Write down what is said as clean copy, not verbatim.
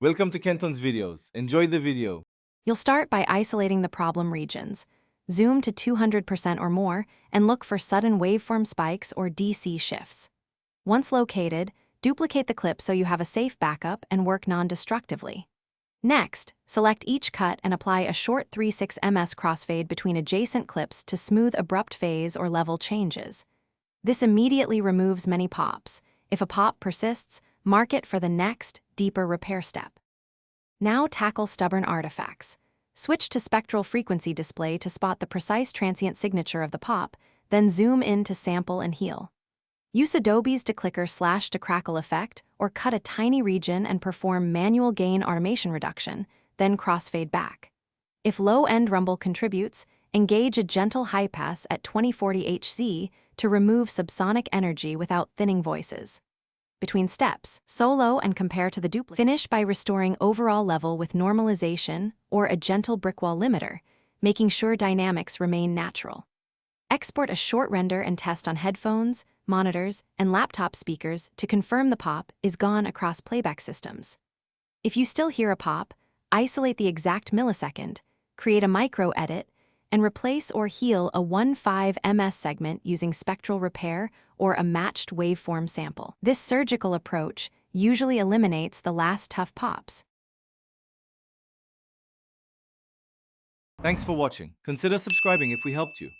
Welcome to Kenton's videos. Enjoy the video. You'll start by isolating the problem regions. Zoom to 200% or more and look for sudden waveform spikes or DC shifts. Once located, duplicate the clip so you have a safe backup and work non-destructively. Next, select each cut and apply a short 3/6 ms crossfade between adjacent clips to smooth abrupt phase or level changes. This immediately removes many pops. If a pop persists, mark it for the next, deeper repair step. Now tackle stubborn artifacts. Switch to spectral frequency display to spot the precise transient signature of the pop, then zoom in to sample and heal. Use Adobe's declicker/decrackle effect or cut a tiny region and perform manual gain automation reduction, then crossfade back. If low-end rumble contributes, engage a gentle high pass at 2040 Hz to remove subsonic energy without thinning voices. Between steps, solo and compare to the duplicate. Finish by restoring overall level with normalization or a gentle brickwall limiter, making sure dynamics remain natural. Export a short render and test on headphones, monitors, and laptop speakers to confirm the pop is gone across playback systems. If you still hear a pop, isolate the exact millisecond, create a micro edit, and replace or heal a 1/5 ms segment using spectral repair or a matched waveform sample. This surgical approach usually eliminates the last tough pops. Thanks for watching. Consider subscribing if we helped you.